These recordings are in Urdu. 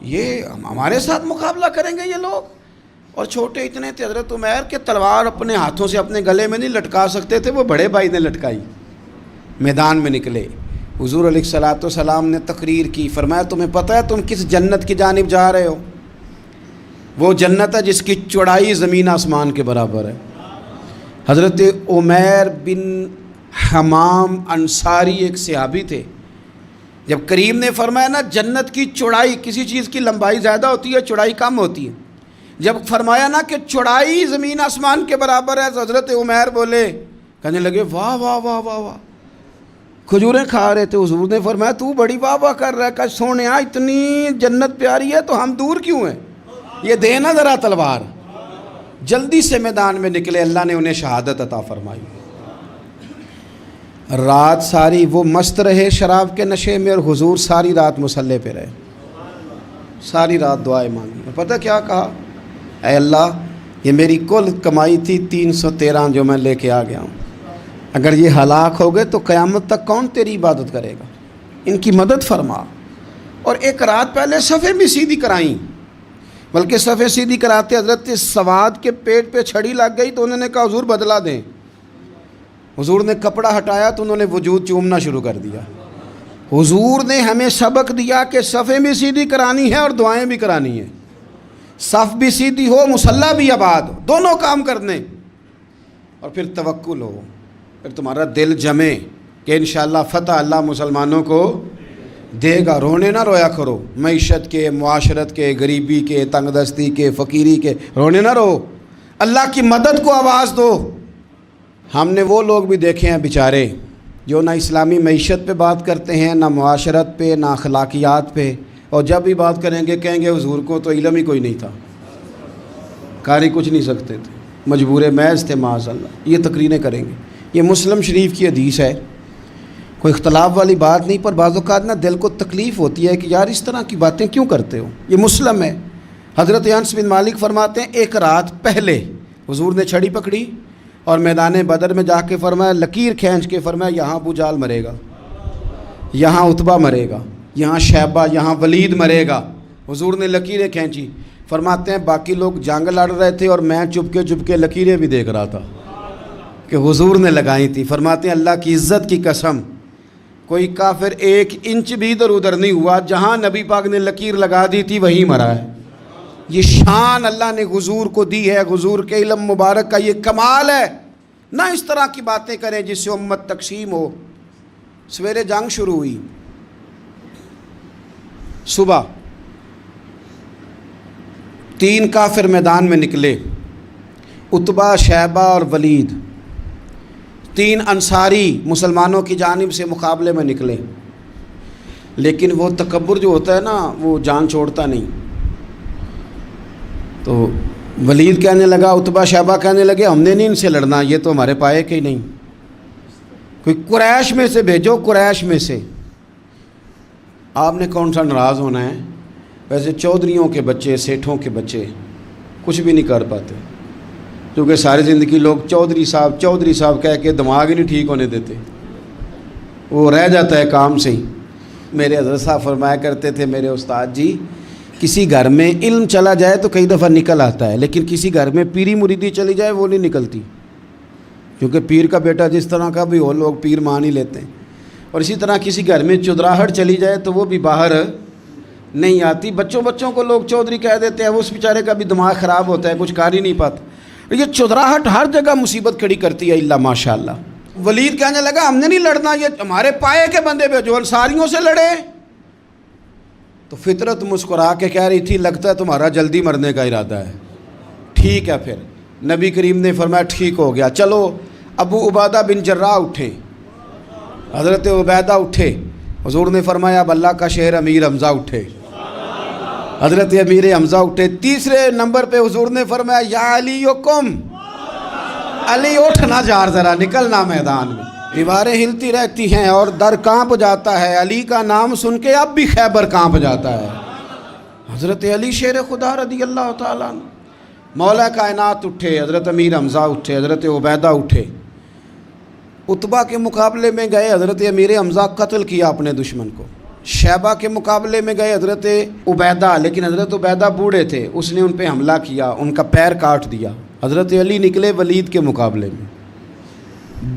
یہ ہمارے ساتھ مقابلہ کریں گے یہ لوگ؟ اور چھوٹے اتنے تھے حضرت عمیر کہ تلوار اپنے ہاتھوں سے اپنے گلے میں نہیں لٹکا سکتے تھے، وہ بڑے بھائی نے لٹکائی، میدان میں نکلے۔ حضور علیہ الصلوۃ والسلام نے تقریر کی، فرمایا تمہیں پتہ ہے تم کس جنت کی جانب جا رہے ہو؟ وہ جنت ہے جس کی چوڑائی زمین آسمان کے برابر ہے۔ حضرت عمیر بن حمام انصاری ایک صحابی تھے، جب کریم نے فرمایا نا جنت کی چوڑائی، کسی چیز کی لمبائی زیادہ ہوتی ہے چوڑائی کم ہوتی ہے، جب فرمایا نا کہ چوڑائی زمین آسمان کے برابر ہے تو حضرت عمیر بولے، کہنے لگے واہ واہ واہ واہ واہ، کھجوریں کھا رہے تھے، حضور نے فرمایا تو بڑی واہ واہ کر رہا ہے، کہ سونیا اتنی جنت پیاری ہے تو ہم دور کیوں ہیں، یہ دینا ذرا تلوار۔ جلدی سے میدان میں نکلے، اللہ نے انہیں شہادت عطا فرمائی۔ رات ساری وہ مست رہے شراب کے نشے میں، اور حضور ساری رات مصلی پہ رہے، ساری رات دعائیں مانگی۔ پتہ کیا کہا؟ اے اللہ، یہ میری کل کمائی تھی 313 جو میں لے کے آ گیا ہوں، اگر یہ ہلاک ہو گئے تو قیامت تک کون تیری عبادت کرے گا، ان کی مدد فرما۔ اور ایک رات پہلے صفیں بھی سیدھی کرائیں، بلکہ صفیں سیدھی کراتے حضرت سواد کے پیٹ پہ چھڑی لگ گئی تو انہوں نے کہا حضور بدلا دیں۔ حضور نے کپڑا ہٹایا تو انہوں نے وجود چومنا شروع کر دیا۔ حضور نے ہمیں سبق دیا کہ صفیں بھی سیدھی کرانی ہے اور دعائیں بھی کرانی ہیں، صف بھی سیدھی ہو، مصلی بھی آباد ہو، دونوں کام کرنے، اور پھر توکل ہو، پھر تمہارا دل جمے کہ انشاءاللہ فتح اللہ مسلمانوں کو دے گا۔ رونے نہ رویا کرو، معیشت کے، معاشرت کے، غریبی کے، تنگ دستی کے، فقیری کے، رونے نہ رو، اللہ کی مدد کو آواز دو۔ ہم نے وہ لوگ بھی دیکھے ہیں بیچارے جو نہ اسلامی معیشت پہ بات کرتے ہیں، نہ معاشرت پہ، نہ اخلاقیات پہ، اور جب بھی بات کریں گے کہیں گے حضور کو تو علم ہی کوئی نہیں تھا، قاری کچھ نہیں سکتے تھے، مجبور محض تھے معاذ اللہ۔ یہ تقریریں کریں گے۔ یہ مسلم شریف کی حدیث ہے، کوئی اختلاف والی بات نہیں، پر بعض اوقات نا دل کو تکلیف ہوتی ہے کہ یار اس طرح کی باتیں کیوں کرتے ہو۔ یہ مسلم ہے۔ حضرت انس بن مالک فرماتے ہیں ایک رات پہلے حضور نے چھڑی پکڑی اور میدان بدر میں جا کے فرمایا، لکیر کھینچ کے فرمایا یہاں ابو جہل مرے گا، یہاں عتبہ مرے گا، یہاں شیبہ، یہاں ولید مرے گا۔ حضور نے لکیریں کھینچی۔ فرماتے ہیں باقی لوگ جنگ لڑ رہے تھے اور میں چپ کے لکیریں بھی دیکھ رہا تھا کہ حضور نے لگائی تھی۔ فرماتے ہیں اللہ کی عزت کی قسم، کوئی کافر 1 انچ بھی ادھر ادھر نہیں ہوا، جہاں نبی پاک نے لکیر لگا دی تھی وہیں مرا ہے۔ یہ شان اللہ نے حضور کو دی ہے، حضور کے علم مبارک کا یہ کمال ہے۔ نہ اس طرح کی باتیں کریں جس سے امت تقسیم ہو۔ سویرے جنگ شروع ہوئی، صبح 3 کافر میدان میں نکلے، عتبہ، شیبہ اور ولید، 3 انصاری مسلمانوں کی جانب سے مقابلے میں نکلے۔ لیکن وہ تکبر جو ہوتا ہے نا وہ جان چھوڑتا نہیں، تو ولید کہنے لگا، عتبہ شیبہ کہنے لگے ہم نے نہیں ان سے لڑنا، یہ تو ہمارے پائے کے ہی نہیں، کوئی قریش میں سے بھیجو، قریش میں سے۔ آپ نے کون سا ناراض ہونا ہے، ویسے چودھریوں کے بچے، سیٹھوں کے بچے کچھ بھی نہیں کر پاتے، کیونکہ ساری زندگی لوگ چودھری صاحب کہہ کے دماغ ہی نہیں ٹھیک ہونے دیتے، وہ رہ جاتا ہے کام سے ہی۔ میرے حضرت صاحب فرمایا کرتے تھے، میرے استاد جی، کسی گھر میں علم چلا جائے تو کئی دفعہ نکل آتا ہے، لیکن کسی گھر میں پیری مریدی چلی جائے وہ نہیں نکلتی، کیونکہ پیر کا بیٹا جس طرح کا بھی ہو لوگ پیر مان ہی لیتے ہیں۔ اور اسی طرح کسی گھر میں چودراہٹ چلی جائے تو وہ بھی باہر نہیں آتی۔ بچوں کو لوگ چودھری کہہ دیتے ہیں، اس بیچارے کا بھی دماغ خراب ہوتا ہے، کچھ کر ہی نہیں پاتا۔ یہ چودراہٹ ہر جگہ مصیبت کھڑی کرتی ہے، اللہ ماشاء اللہ۔ ولید کہنے لگا ہم نے نہیں لڑنا، یہ ہمارے پائے کے بندے پہ جو انصاریوں سے لڑے۔ تو فطرت مسکرا کے کہہ رہی تھی لگتا ہے تمہارا جلدی مرنے کا ارادہ ہے، ٹھیک ہے۔ پھر نبی کریم نے فرمایا ٹھیک ہو گیا، چلو۔ ابو عبیدہ بن جراح اٹھے، حضرت عبیدہ اٹھے، حضور نے فرمایا اب اللہ کا شہر امیر حمزہ اٹھے، حضرت امیر حمزہ اٹھے۔ تیسرے نمبر پہ حضور نے فرمایا یا علی یکم، علی اٹھ نہ جار، ذرا نکلنا میدان میں۔ دیواریں ہلتی رہتی ہیں اور در کانپ جاتا ہے، علی کا نام سن کے اب بھی خیبر کانپ جاتا ہے۔ حضرت علی شیر خدا رضی اللہ تعالیٰ عنہ، مولا کائنات اٹھے، حضرت امیر حمزہ اٹھے، حضرت عبیدہ اٹھے، عتبہ کے مقابلے میں گئے، حضرت امیر حمزہ قتل کیا اپنے دشمن کو، شیبہ کے مقابلے میں گئے حضرت عبیدہ، لیکن حضرت عبیدہ بوڑھے تھے، اس نے ان پہ حملہ کیا، ان کا پیر کاٹ دیا۔ حضرت علی نکلے ولید کے مقابلے میں،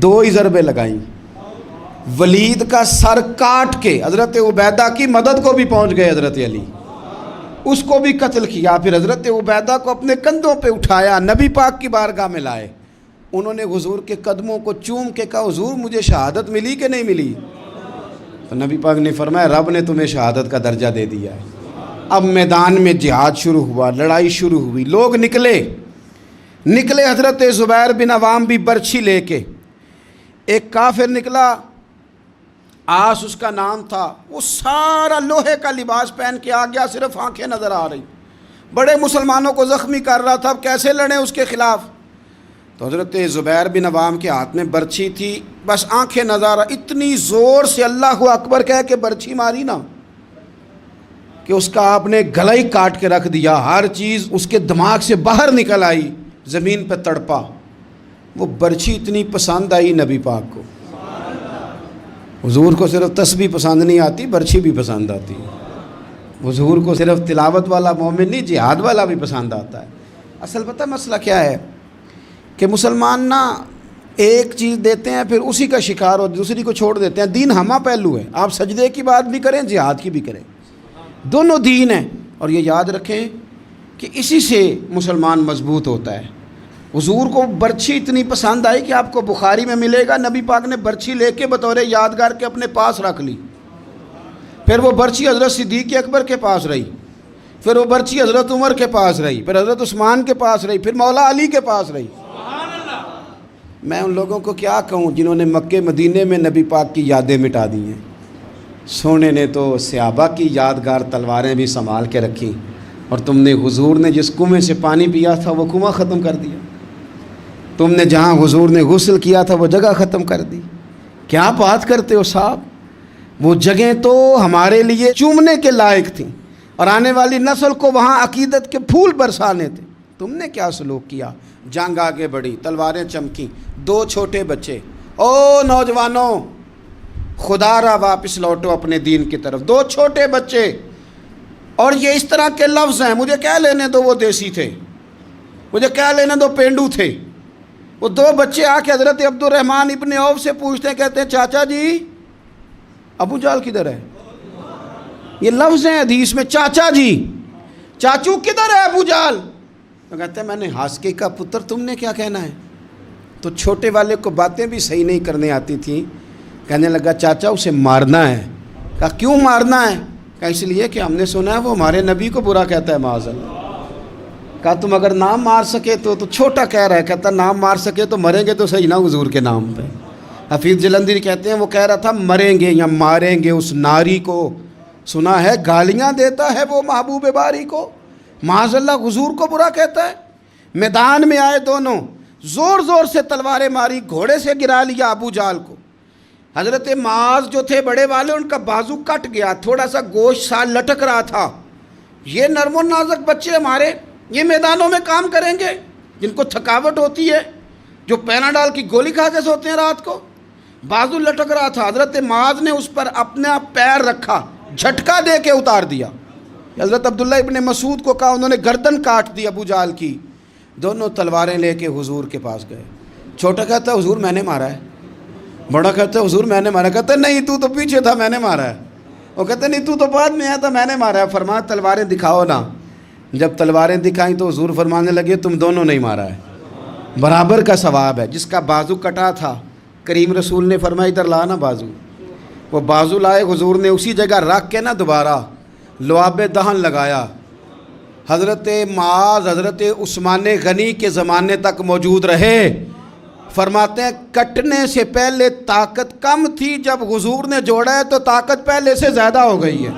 2 ہی ضربیں لگائیں، ولید کا سر کاٹ کے حضرت عبیدہ کی مدد کو بھی پہنچ گئے حضرت علی، اس کو بھی قتل کیا۔ پھر حضرت عبیدہ کو اپنے کندھوں پہ اٹھایا، نبی پاک کی بارگاہ میں لائے، انہوں نے حضور کے قدموں کو چوم کے کہا حضور مجھے شہادت ملی کہ نہیں ملی؟ تو نبی پاک نے فرمایا رب نے تمہیں شہادت کا درجہ دے دیا ہے۔ اب میدان میں جہاد شروع ہوا، لڑائی شروع ہوئی، لوگ نکلے حضرت زبیر بن عوام بھی برچھی لے کے، ایک کافر نکلا، آس اس کا نام تھا، وہ سارا لوہے کا لباس پہن کے آ گیا، صرف آنکھیں نظر آ رہی، بڑے مسلمانوں کو زخمی کر رہا تھا، اب کیسے لڑیں اس کے خلاف؟ تو حضرت زبیر بن عوام کے ہاتھ میں برچھی تھی، بس آنکھیں نظر آ، اتنی زور سے اللہ اکبر کہہ کے برچھی ماری نا کہ اس کا آپ نے گلا ہی کاٹ کے رکھ دیا، ہر چیز اس کے دماغ سے باہر نکل آئی، زمین پہ تڑپا۔ وہ برچھی اتنی پسند آئی نبی پاک کو، حضور کو صرف تسبیح پسند نہیں آتی، برچھی بھی پسند آتی ہے۔ حضور کو صرف تلاوت والا مومن نہیں، جہاد والا بھی پسند آتا ہے۔ اصل پتہ مسئلہ کیا ہے کہ مسلمان نا ایک چیز دیتے ہیں پھر اسی کا شکار اور دوسری کو چھوڑ دیتے ہیں۔ دین ہمہ پہلو ہے، آپ سجدے کی بات بھی کریں، جہاد کی بھی کریں، دونوں دین ہیں۔ اور یہ یاد رکھیں کہ اسی سے مسلمان مضبوط ہوتا ہے۔ حضور کو برچھی اتنی پسند آئی کہ آپ کو بخاری میں ملے گا، نبی پاک نے برچھی لے کے بطور یادگار کے اپنے پاس رکھ لی، پھر وہ برچھی حضرت صدیق اکبر کے پاس رہی، پھر وہ برچھی حضرت عمر کے پاس رہی، پھر حضرت عثمان کے پاس رہی، پھر مولا علی کے پاس رہی۔ میں ان لوگوں کو کیا کہوں جنہوں نے مکے مدینے میں نبی پاک کی یادیں مٹا دی ہیں۔ سونے نے تو صحابہ کی یادگار تلواریں بھی سنبھال کے رکھی، اور تم نے حضور نے جس کنویں سے پانی پیا تھا وہ کنواں ختم کر دیا، تم نے جہاں حضور نے غسل کیا تھا وہ جگہ ختم کر دی۔ کیا بات کرتے ہو صاحب، وہ جگہیں تو ہمارے لیے چومنے کے لائق تھیں اور آنے والی نسل کو وہاں عقیدت کے پھول برسانے تھے، تم نے کیا سلوک کیا؟ جنگ آگے بڑھی، تلواریں چمکیں، 2 چھوٹے بچے، او نوجوانوں خدا را واپس لوٹو اپنے دین کی طرف، 2 چھوٹے بچے، اور یہ اس طرح کے لفظ ہیں، مجھے کہہ لینے دو وہ دیسی تھے، مجھے کہہ لینے دو پینڈو تھے۔ وہ 2 بچے آ کے حضرت عبد الرحمن ابن عوف سے پوچھتے ہیں، کہتے ہیں چاچا جی ابو جہل کدھر ہے؟ یہ لفظ ہیں حدیث میں، چاچا جی، چاچو کدھر ہے ابو جہل؟ تو کہتے ہیں میں نے ہاسکے کا پتر، تم نے کیا کہنا ہے؟ تو چھوٹے والے کو باتیں بھی صحیح نہیں کرنے آتی تھیں، کہنے لگا چاچا اسے مارنا ہے۔ کہا کیوں مارنا ہے؟ کہا اس لیے کہ ہم نے سنا ہے وہ ہمارے نبی کو برا کہتا ہے معاذ اللہ۔ کہا تم اگر نام مار سکے تو چھوٹا کہہ رہا ہے، کہتا نام مار سکے تو مریں گے تو صحیح نا حضور کے نام پہ۔ حفیظ جلندری کہتے ہیں وہ کہہ رہا تھا مریں گے یا ماریں گے اس ناری کو، سنا ہے گالیاں دیتا ہے وہ محبوب باری کو، معاذ اللہ حضور کو برا کہتا ہے۔ میدان میں آئے دونوں، زور زور سے تلواریں ماری، گھوڑے سے گرا لیا ابو جہل کو۔ حضرت معاذ جو تھے بڑے والے، ان کا بازو کٹ گیا، تھوڑا سا گوشت سال لٹک رہا تھا۔ یہ نرم و نازک بچے ہمارے، یہ میدانوں میں کام کریں گے، جن کو تھکاوٹ ہوتی ہے، جو پیناڈال کی گولی کھا کے سوتے ہیں رات کو، بازو لٹک رہا تھا۔ حضرت معاذ نے اس پر اپنا پیر رکھا، جھٹکا دے کے اتار دیا۔ حضرت عبداللہ ابن مسعود کو کہا، انہوں نے گردن کاٹ دی ابو جہل کی۔ دونوں تلواریں لے کے حضور کے پاس گئے۔ چھوٹا کہتا ہے حضور میں نے مارا ہے، بڑا کہتا ہے حضور میں نے مارا، کہتا ہے نہیں تو پیچھے تھا میں نے مارا ہے، وہ کہتا ہے نہیں تو بعد میں آیا تھا میں نے مارا ہے۔ فرمایا تلواریں دکھاؤ نا۔ جب تلواریں دکھائیں تو حضور فرمانے لگے تم دونوں نہیں مارا ہے، برابر کا ثواب ہے۔ جس کا بازو کٹا تھا کریم رسول نے فرمایا ادھر لا نا بازو، وہ بازو لائے، حضور نے اسی جگہ رکھ کے نا دوبارہ لعاب دہن لگایا۔ حضرت معاذ حضرت عثمان غنی کے زمانے تک موجود رہے۔ فرماتے ہیں کٹنے سے پہلے طاقت کم تھی، جب حضور نے جوڑا ہے تو طاقت پہلے سے زیادہ ہو گئی ہے،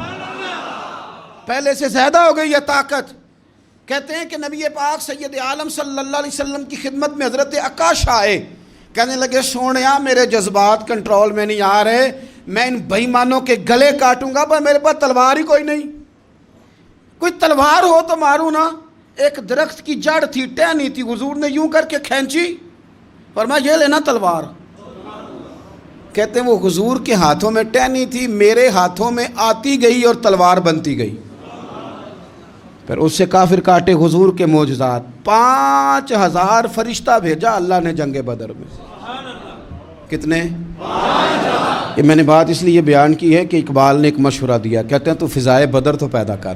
پہلے سے زیادہ ہو گئی ہے طاقت۔ کہتے ہیں کہ نبی پاک سید عالم صلی اللہ علیہ وسلم کی خدمت میں حضرت عکاشہ آئے، کہنے لگے سونیا میرے جذبات کنٹرول میں نہیں آ رہے، میں ان بے ایمانوں کے گلے کاٹوں گا، پر میرے پاس تلوار ہی کوئی نہیں، کوئی تلوار ہو تو ماروں نا۔ ایک درخت کی جڑ تھی، ٹہنی تھی، حضور نے یوں کر کے کھینچی، فرمایا یہ لینا تلوار۔ کہتے ہیں وہ حضور کے ہاتھوں میں ٹہنی تھی، میرے ہاتھوں میں آتی گئی اور تلوار بنتی گئی۔ پھر اس سے کافر کاٹے حضور کے معجزات، 5000 فرشتہ بھیجا اللہ نے جنگ بدر میں۔ کتنے؟ یہ میں نے بات اس لیے بیان کی ہے کہ اقبال نے ایک مشورہ دیا، کہتے ہیں تو فضائے بدر تو پیدا کر،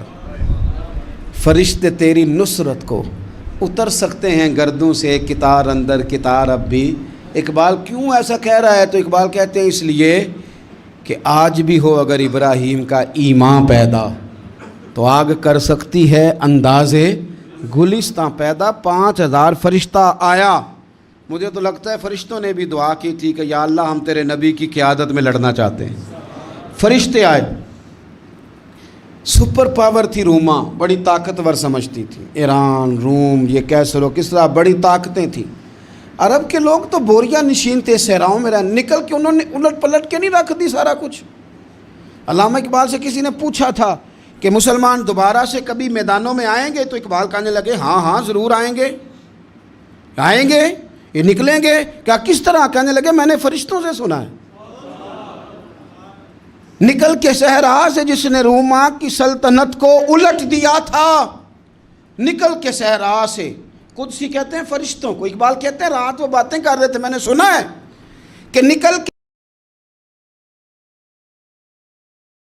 فرشتے تیری نصرت کو اتر سکتے ہیں گردوں سے، کتار اندر کتار اب بھی۔ اقبال کیوں ایسا کہہ رہا ہے؟ تو اقبال کہتے ہیں اس لیے کہ آج بھی ہو اگر ابراہیم کا ایمان پیدا تو آگ کر سکتی ہے انداز گلستاں پیدا۔ 5000 فرشتہ آیا۔ مجھے تو لگتا ہے فرشتوں نے بھی دعا کی تھی کہ یا اللہ ہم تیرے نبی کی قیادت میں لڑنا چاہتے ہیں۔ فرشتے آئے، سپر پاور تھی روما، بڑی طاقتور سمجھتی تھی، ایران، روم، یہ کیسر و کسرا، بڑی طاقتیں تھیں۔ عرب کے لوگ تو بوریا نشین تھے، صحراؤں میں نکل کے انہوں نے الٹ پلٹ کے نہیں رکھ دی سارا کچھ۔ علامہ اقبال سے کسی نے پوچھا تھا کہ مسلمان دوبارہ سے کبھی میدانوں میں آئیں گے؟ تو اقبال کہنے لگے ہاں ہاں ضرور آئیں گے، آئیں گے، یہ نکلیں گے۔ کیا کس طرح؟ کہنے لگے میں نے فرشتوں سے سنا ہے، نکل کے صحرا سے جس نے روما کی سلطنت کو الٹ دیا تھا، نکل کے صحرا سے۔ قدسی کہتے ہیں فرشتوں کو، اقبال کہتے ہیں رات وہ باتیں کر رہے تھے، میں نے سنا ہے کہ نکل